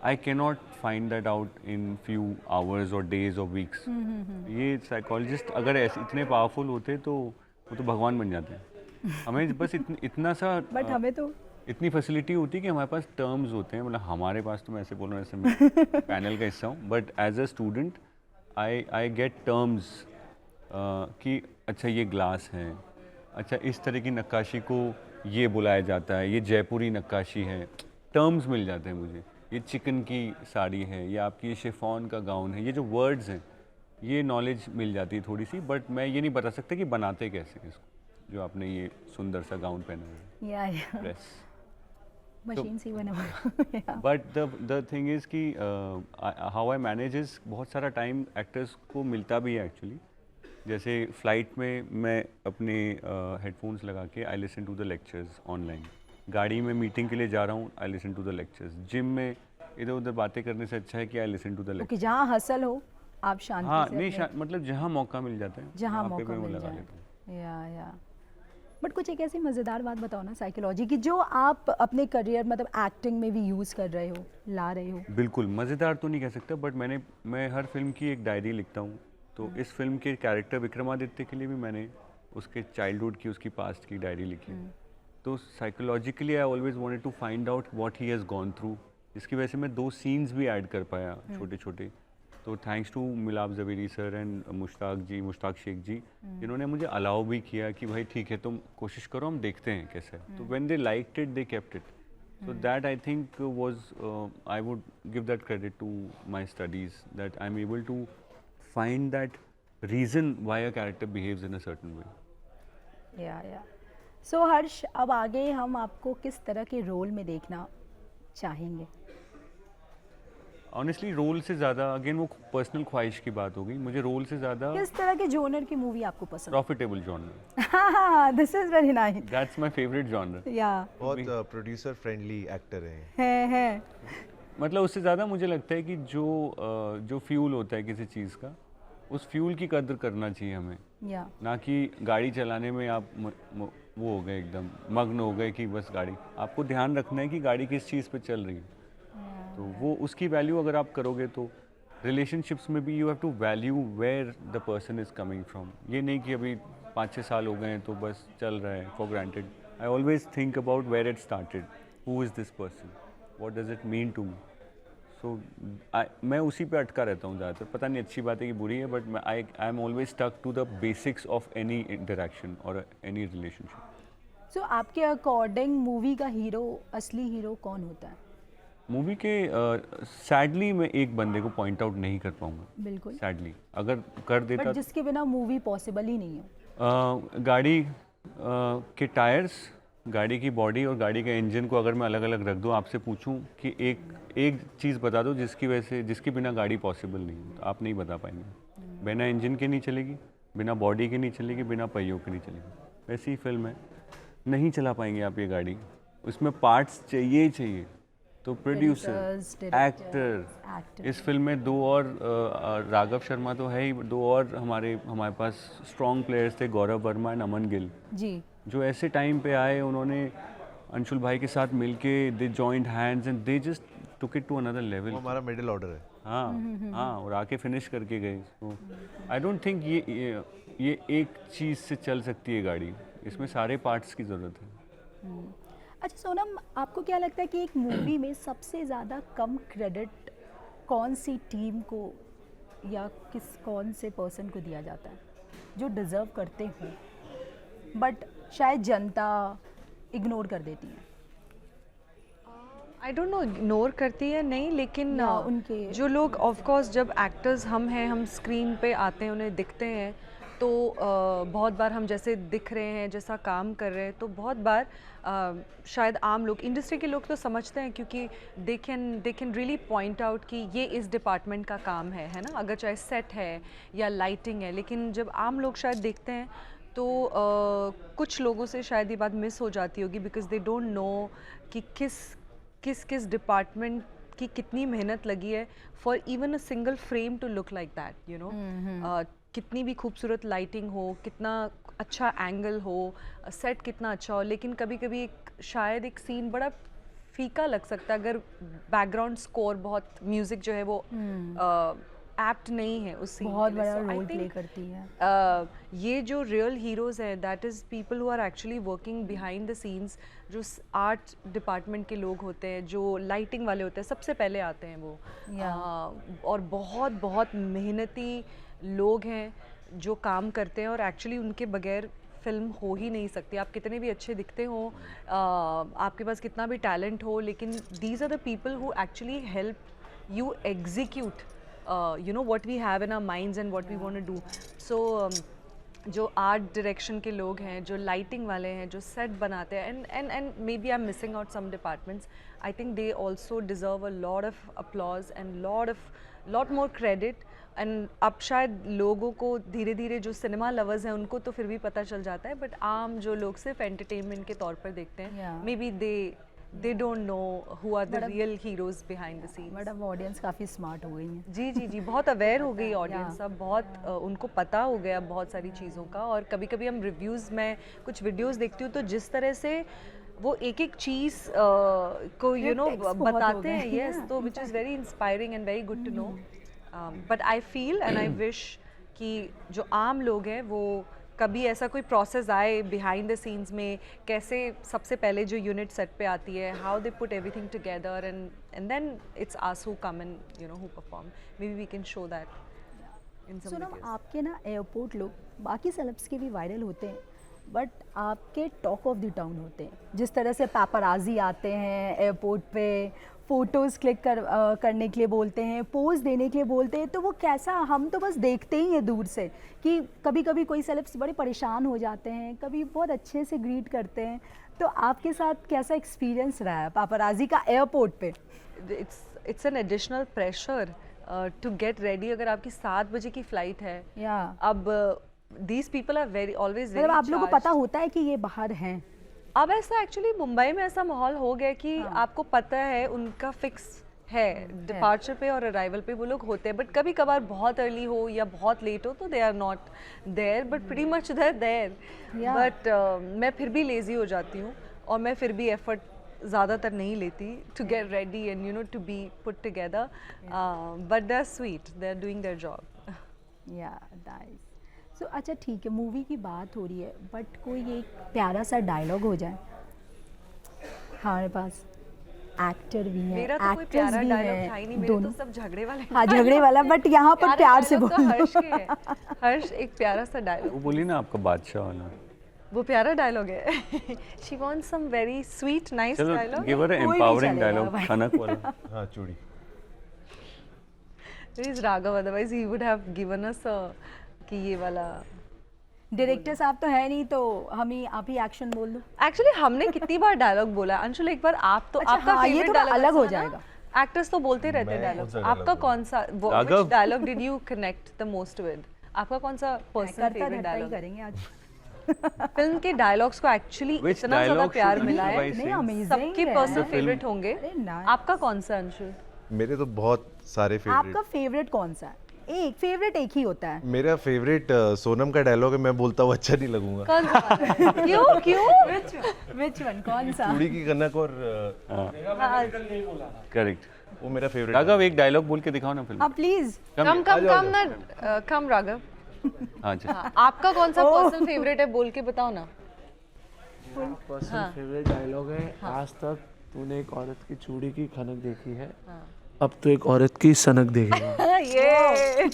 I can not find that out in few hours और डेज और वीक्स। ये साइकोलॉजिस्ट अगर ऐसे इतने पावरफुल होते तो वो तो भगवान बन जाते हैं। हमें बस इतना सा, बट हमें तो इतनी फैसिलिटी होती है कि हमारे पास टर्म्स होते हैं। मतलब हमारे पास, तो मैं ऐसे बोल रहा हूँ जैसे मैं पैनल का हिस्सा हूँ, but as a student I get terms कि अच्छा ये ग्लास है, अच्छा इस तरह की नक्काशी को ये बुलाया जाता है, ये जयपुरी नक्काशी है, टर्म्स मिल जाते हैं मुझे। ये चिकन की साड़ी है, या आपकी ये शिफॉन का गाउन है, ये जो वर्ड्स हैं ये नॉलेज मिल जाती है थोड़ी सी, बट मैं ये नहीं बता सकता कि बनाते कैसे हैं इसको, जो आपने ये सुंदर सा गाउन पहना है। प्रेस मशीन से बना हुआ। बट द थिंग इज़ कि हाउ आई मैनेज इज़, बहुत सारा टाइम एक्टर्स को मिलता भी है एक्चुअली। जैसे फ़्लाइट में मैं अपने हेडफोन्स लगा के I listen to the lectures online, गाड़ी में मीटिंग के लिए जा रहा हूँ I listen to the lectures, gym में इधर उधर बातें करने से अच्छा है कि I listen to the lectures. कि जहाँ हसल हो आप शांति हाँ, से नहीं मतलब जहाँ मौका मिल जाता है, जहाँ वहाँ पे मौका मैं वो मिल लगा जाए। लेता हूँ। या बट कुछ एक ऐसी मज़ेदार बात बताओ ना साइकोलॉजी की, जो आप अपने करियर मतलब एक्टिंग में भी यूज़ कर रहे हो, ला रहे हो। बिल्कुल मज़ेदार तो नहीं कह सकता, बट मैं हर फिल्म की एक डायरी लिखता हूँ। तो इस फिल्म के कैरेक्टर विक्रमादित्य के लिए भी मैंने उसके चाइल्डहुड की, उसकी पास्ट की डायरी लिखी। तो psychologically I always wanted to find out what he has gone through, जिसकी वजह से मैं 2 सीन्स भी ऐड कर पाया छोटे छोटे। तो थैंक्स टू मिलाप ज़वेरी सर एंड मुश्ताक शेख जी, जिन्होंने मुझे अलाउ भी किया कि भाई ठीक है तुम कोशिश करो, हम देखते हैं कैसे है। तो when they liked it they kept it. So that I think was, I would give that credit to my studies, that I'm able to find that reason why a character behaves in a certain way. या सो हर्ष, अब आगे हम आपको किस तरह के role में देखना चाहेंगे? Honestly, रोल से ज़्यादा, अगेन वो पर्सनल ख्वाहिश की बात होगी, मुझे रोल से ज़्यादा किस तरह के जोनर की मूवी आपको पसंद? Profitable genre. हाँ, this is very nice. That's my favourite genre. Yeah बहुत प्रोड्यूसर फ्रेंडली एक्टर है। मतलब उससे ज़्यादा मुझे लगता है कि जो फ्यूल होता है किसी चीज़ का, उस फ्यूल की कदर करना चाहिए हमें। या ना कि गाड़ी चलाने में आप वो हो गए एकदम मग्न हो गए कि बस गाड़ी, आपको ध्यान रखना है कि गाड़ी किस चीज़ पे चल रही है, तो वो उसकी वैल्यू अगर आप करोगे तो रिलेशनशिप्स में भी you have to value where the person is coming from. ये नहीं कि अभी 5-6 साल हो गए हैं तो बस चल रहा है for granted. I always think about where it started, who is this person, what does it mean to me. So मैं उसी पे अटका रहता हूँ ज़्यादातर, पता नहीं अच्छी बात है कि बुरी है, but I am always stuck to the basics of any interaction और एनी रिलेशनशिप। सो आपके अकॉर्डिंग मूवी का हीरो, असली हीरो कौन होता है? मूवी के सैडली मैं एक बंदे को पॉइंट आउट नहीं कर पाऊंगा, बिल्कुल, सैडली। अगर कर देता बट जिसके बिना मूवी पॉसिबल ही नहीं है। गाड़ी के टायर्स, गाड़ी की बॉडी और गाड़ी के इंजन को अगर मैं अलग अलग रख दूं, आपसे पूछूं कि एक चीज़ बता दो जिसकी वजह से, जिसके बिना गाड़ी पॉसिबल नहीं है, तो आप नहीं बता पाएंगे। बिना इंजन के नहीं चलेगी, बिना बॉडी के नहीं चलेगी, बिना पहियों के नहीं चलेगी। वैसी ही फिल्म है, नहीं चला पाएंगे आप ये गाड़ी, उसमें पार्ट्स चाहिए ही चाहिए। तो प्रोड्यूसर, एक्टर, इस फिल्म में 2 और राघव शर्मा तो है ही, 2 और हमारे पास स्ट्रॉन्ग प्लेयर्स थे, गौरव वर्मा एंड अमन गिल जी, जो ऐसे टाइम पे आए, उन्होंने अंशुल भाई के साथ मिलके they joint hands and they just took it to another level. वो हमारा मिडिल ऑर्डर है। हाँ, और आके फिनिश करके गए। तो आई डोंट थिंक ये एक चीज़ से चल सकती है गाड़ी, इसमें सारे पार्ट्स की ज़रूरत है। अच्छा सोनम, आपको क्या लगता है कि एक मूवी में सबसे ज़्यादा कम क्रेडिट कौन सी टीम को या कौन से पर्सन को दिया जाता है जो डिज़र्व करते हो बट शायद जनता इग्नोर कर देती है? आई डोंट नो इग्नोर करती है नहीं, लेकिन या उनके जो लोग ऑफ कोर्स, जब एक्टर्स हम हैं, हम स्क्रीन पे आते हैं, उन्हें दिखते हैं, तो बहुत बार हम जैसे दिख रहे हैं, जैसा काम कर रहे हैं, तो बहुत बार शायद आम लोग, इंडस्ट्री के लोग तो समझते हैं, क्योंकि they can really point out कि ये इस डिपार्टमेंट का काम है ना, अगर चाहे सेट है या लाइटिंग है। लेकिन जब आम लोग शायद देखते हैं तो कुछ लोगों से शायद ये बात मिस हो जाती होगी, बिकॉज दे डोंट नो कि किस डिपार्टमेंट की कितनी मेहनत लगी है for even a single frame to look like that, you know. कितनी भी खूबसूरत लाइटिंग हो, कितना अच्छा एंगल हो, सेट कितना अच्छा हो, लेकिन कभी कभी शायद एक सीन बड़ा फीका लग सकता है अगर बैकग्राउंड स्कोर, बहुत म्यूजिक जो है वो एप्ट नहीं है उस सीन बहुत के लिए। बड़ा So I role play think, करती है। ये जो रियल हीरोज़ हैं, that is people who are actually working behind the scenes, जो आर्ट डिपार्टमेंट के लोग होते हैं, जो लाइटिंग वाले होते हैं, सबसे पहले आते हैं वो। और बहुत बहुत मेहनती लोग हैं जो काम करते हैं, और एक्चुअली उनके बगैर फिल्म हो ही नहीं सकती। आप कितने भी अच्छे दिखते हो, आपके पास कितना भी टैलेंट हो, लेकिन these are the people who actually help you execute you know what we have in our minds and what we want to do. So जो आर्ट डायरेक्शन के लोग हैं, जो लाइटिंग वाले हैं, जो सेट बनाते हैं, and maybe I'm missing out some departments, I think they also deserve a lot of applause and lot more credit. and अब शायद लोगों को धीरे धीरे, जो सिनेमा लवर्स हैं उनको तो फिर भी पता चल जाता है, बट आम जो लोग सिर्फ एंटरटेनमेंट के तौर पर देखते हैं, may be they don't know who are the real heroes behind the scenes. Madam audience काफ़ी स्मार्ट हो गई है। जी जी जी, बहुत अवेयर हो गई ऑडियंस अब, बहुत उनको पता हो गया बहुत सारी चीज़ों का। और कभी कभी हम रिव्यूज़ में कुछ वीडियोस देखती हूँ, तो जिस तरह से वो एक एक चीज़ को यू नो बताते हैं, यस, तो which is very inspiring and very good to know. But I feel and I wish कि जो आम लोग हैं वो कभी ऐसा कोई प्रोसेस आए बिहाइंड द सीन्स में, कैसे सबसे पहले जो यूनिट सेट पे आती है, how they put everything together, and then it's us who come and you know who perform. Maybe we can show that in some सुनो, वीडियोस। आपके ना एयरपोर्ट लोग बाकी सेलेब्स के भी वायरल होते हैं, बट आपके टॉक ऑफ द टाउन होते हैं। जिस तरह से पापराजी आते हैं एयरपोर्ट पे, फ़ोटोज़ क्लिक करने के लिए बोलते हैं, पोज देने के लिए बोलते हैं, तो वो कैसा, हम तो बस देखते ही हैं दूर से कि कभी कभी कोई सेलेब्स बड़े परेशान हो जाते हैं, कभी बहुत अच्छे से ग्रीट करते हैं। तो आपके साथ कैसा एक्सपीरियंस रहा है पापराजी का एयरपोर्ट पे? It's an additional pressure to get ready. अगर आपकी 7 बजे की फ़्लाइट है, अब these people are very always very, आप लोगों को पता होता है कि ये बाहर हैं? अब ऐसा एक्चुअली मुंबई में ऐसा माहौल हो गया कि आपको पता है उनका फिक्स है डिपार्चर पे और अराइवल पे वो लोग होते हैं, बट कभी कभार बहुत अर्ली हो या बहुत लेट हो तो they are not there, but pretty much they there. But मैं फिर भी लेज़ी हो जाती हूँ और मैं फिर भी एफर्ट ज़्यादातर नहीं लेती to get ready and you know to be put together, but they are sweet, they are doing their job. या नाइस। सो अच्छा ठीक है, मूवी की बात हो रही है, बट कोई एक प्यारा सा डायलॉग हो जाए। हमारे पास एक्टर भी है, मेरा तो कोई एक्ट्रेस प्यारा भी डायलॉग है, था ही नहीं, मेरे तो दोनों। सब झगड़े वाले। हाँ झगड़े वाला, बट यहाँ पर प्यार से dialogue बोल तो हर्ष के है। हर्ष एक प्यारा सा डायलॉग, वो बोली ना आपका बादशाह वाला। वो प्यारा डायलॉग है। She wants some very sweet nice चलो डायलॉग। गिव हर कोई भी एम्पावरिंग चलेगा डायलॉग भाई। खनक वाला। हाँ चूड़ी। Please Raghav, otherwise he would have given us a कि ये वाला। डायरेक्टर साहब तो है नहीं, तो आप ही एक्शन बोल दो। एक्चुअली हमने कितनी बार डायलॉग बोला है अंशुल, एक बार आप तो अच्छा, आपका हाँ, ये फेवरेट थोड़ा डायलॉग अलग हो जाएगा। एक्टर्स तो बोलते रहते हैं मैं डायलॉग, कौन सा आपका dialogue कौन सा Raghav. Dialogue did you connect the most with? आपका कौन सा पर्सनल करता फेवरेट धरता ही डायलॉग? करेंगे आज। फिल्म के डायलॉग्स को एक्चुअली Which इतना ज्यादा dialogue प्यार should मिला you है, guys नहीं say? अमेजिंग सबके पर्सनल फेवरेट होंगे। अरे nice। आपका कौन सा अंशुल? मेरे तो बहुत सारे आपका फेवरेट। फेवरेट कौन सा है? एक फेवरेट एक ही होता है। मेरा फेवरेट सोनम का डायलॉग है, मैं बोलता हूँ अच्छा नहीं लगूंगा। कौन सा वाला? क्यों क्यों? विच वन, कौन सा? चूड़ी की कनक और करेक्ट। वो मेरा फेवरेट। राघव एक डायलॉग बोल के दिखाओ ना फिल्म। हाँ प्लीज। कम कम कम ना, कम राघव। हाँ जी। हाँ, आपका कौन सा पर्सनल फेवरेट है बोल के बताओ ना। पर्सनल फेवरेट डायलॉग है, आज तक तूने एक औरत की चूड़ी की खनक देखी है, अब तो एक औरत की सनक देखेगा। ये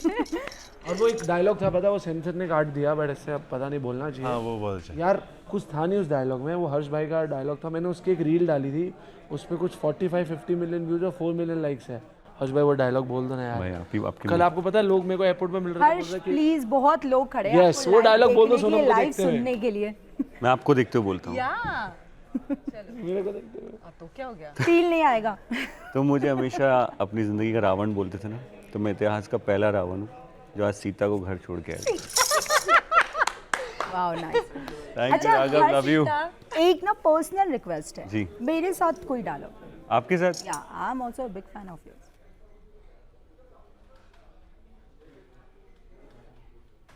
और वो एक डायलॉग था, पता, वो सेंसर ने काट दिया, बट इससे अब पता नहीं बोलना चाहिए। हाँ वो बहुत अच्छा। यार कुछ था नहीं उस डायलॉग में, वो हर्ष भाई का डायलॉग था, मैंने उसकी एक रील डाली थी, उस पर कुछ 45-50 मिलियन व्यूज और 4 मिलियन लाइक्स है। हर्ष भाई वो डायलॉग बोल दो ना भाई यार। आपकी कल आपको पता है लोग मेरे को एयरपोर्ट पे मिल रहे थे, हर्ष बोल रहे कि प्लीज, बहुत लोग खड़े हैं Yes, वो dialogue बोल दो सोनम को लाइव देखते हुए। सुनने के लिए। मैं आपको देखते हुए बोलता हूँ। या मेरे को देखते हुए। अब तो क्या हो गया? फील नहीं आएगा। तो मुझे हमेशा अपनी ज़िंदगी का रावण बोलते थे ना, तो मैं इतिहास का पहला रावण हूँ जो आज सीता को घर छोड़ के आया। Wow nice. Thank you Raghav, love you. एक ना पर्सनल रिक्वेस्ट है जी। मेरे साथ कोई डायलॉग। आपके साथ या I am also a big fan of yours.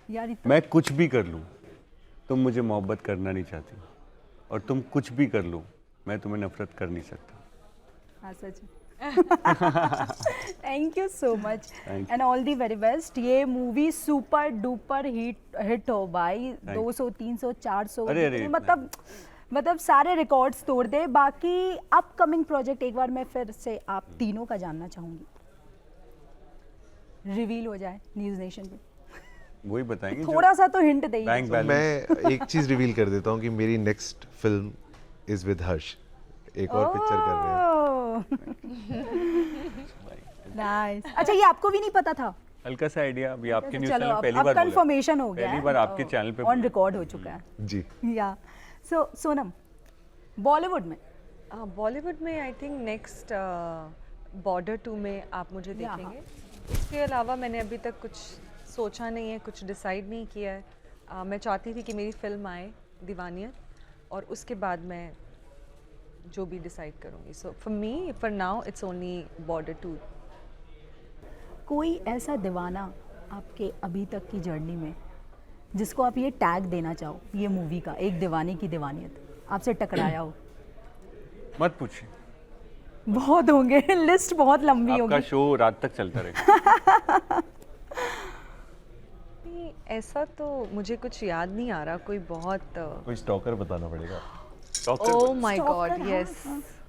यार इतना मैं कुछ भी कर लूँ, तुम मुझे मोहब्बत करना नहीं चाहती, और तुम कुछ भी कर लो, मैं तुम्हें नफरत कर नहीं सकता। हाँ सच। Thank you so much Thank you. And all the very best. ये मूवी सुपर डुपर हिट हो भाई, 200 300 400 अरे, मतलब सारे रिकॉर्ड्स तोड़ दे। बाकी अपकमिंग प्रोजेक्ट एक बार मैं फिर से आप तीनों का जानना चाहूंगी, रिवील हो जाए न्यूज़ नेशन पे। वही बताएंगे जो थोड़ा सा तो हिंट दे। Bank balance. मैं एक चीज रिवील कर देता हूँ कि मेरी नेक्स्ट फिल्म इज विद हर्ष, एक और पिक्चर कर रहे हैं। नाइस। अच्छा ये आपको भी नहीं पता था? हल्का सा आइडिया अभी आपके न्यूज़ चलो चैनल अब पहली बार बोला। कंफर्मेशन हो गया पहली बार आपके चैनल पे ऑन बोला। रिकॉर्ड हो चुका है। जी। या सो सोनम, बॉलीवुड में बॉलीवुड में आई थिंक नेक्स्ट बॉर्डर 2 में आप मुझे या, देखेंगे। इसके अलावा मैंने अभी तक कुछ सोचा नहीं है, कुछ डिसाइड नहीं किया है। मैं चाहती थी कि मेरी फिल्म आए दीवानियत, और उसके बाद मैं जो भी डिसाइड करूँगी। So for me for now it's only border 2। कोई ऐसा दीवाना आपके अभी तक की जर्नी में जिसको आप ये टैग देना चाहो, ये मूवी का एक दीवाने की दीवानियत आपसे टकराया हो? मत पूछिए, बहुत होंगे, लिस्ट बहुत लंबी आपका होगी। शो रात तक चलता रहेगा। ऐसा तो मुझे कुछ याद नहीं आ रहा कोई बहुत कोई स्टॉकर बताना पड़ेगा। Oh my God, Stalker, yes.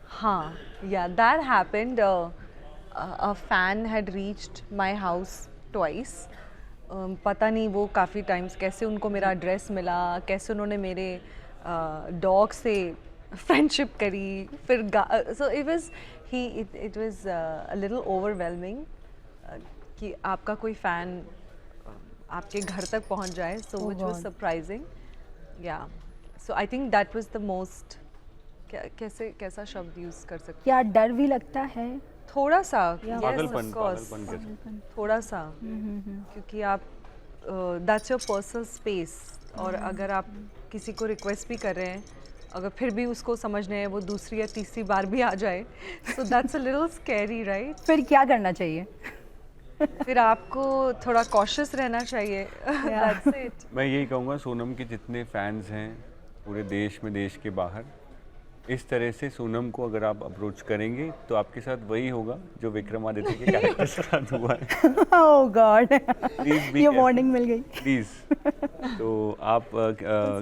हाँ, yeah, that happened. A fan had reached my house twice. पता नहीं वो काफ़ी टाइम्स कैसे उनको मेरा एड्रेस मिला, कैसे उन्होंने मेरे डॉग से फ्रेंडशिप करी, फिर so it was a little overwhelming कि आपका कोई फ़ैन आपके घर तक पहुंच जाए, so which was surprising. Yeah. So I think that was the most कैसा शब्द यूज कर सकते क्या डर भी लगता है? थोड़ा सा, yes, पागलपन of course. पागलपन कैसे? थोड़ा सा, क्योंकि आप that's your personal space, और अगर आप किसी को रिक्वेस्ट भी कर रहे हैं अगर फिर भी उसको समझने है वो दूसरी या तीसरी बार भी आ जाए, so that's a little scary right. फिर क्या करना चाहिए? फिर आपको थोड़ा कॉशियस रहना चाहिए। That's it. मैं यही कहूँगा सोनम के जितने फैंस हैं पूरे देश में, देश के बाहर, इस तरह से सोनम को अगर आप अप्रोच करेंगे तो आपके साथ वही होगा जो विक्रमादित्य के कैरेक्टर के साथ हुआ है। ओह गॉड, प्लीज ये वार्निंग मिल गई। प्लीज। तो आप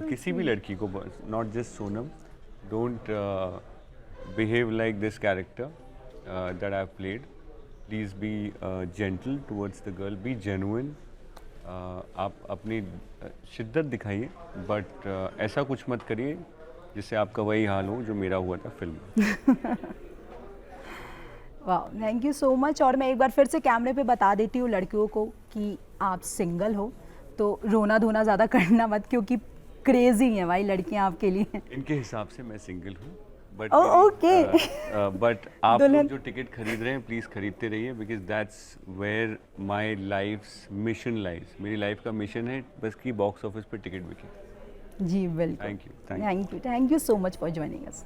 किसी भी लड़की को, not just Sonam, don't behave like this character that I have played. Please be gentle towards the girl, B genuine. आप अपनी शिद्दत दिखाइए, बट ऐसा कुछ मत करिए जिससे आपका वही हाल हो जो मेरा हुआ था फिल्म में। वाह, थैंक यू सो मच। और मैं एक बार फिर से कैमरे पे बता देती हूँ लड़कियों को कि आप सिंगल हो तो रोना धोना ज़्यादा करना मत, क्योंकि क्रेजी हैं भाई लड़कियाँ आपके लिए। इनके हिसाब से मैं सिंगल हूँ, बट ओके। बट आप लोग दुल्हन- जो टिकट खरीद रहे हैं प्लीज़ खरीदते रहिए, because that's where my life's mission lies. मेरी लाइफ का मिशन है बस कि बॉक्स ऑफिस पे टिकट बिके। जी बिल्कुल। Thank you. Thank you so much for joining us.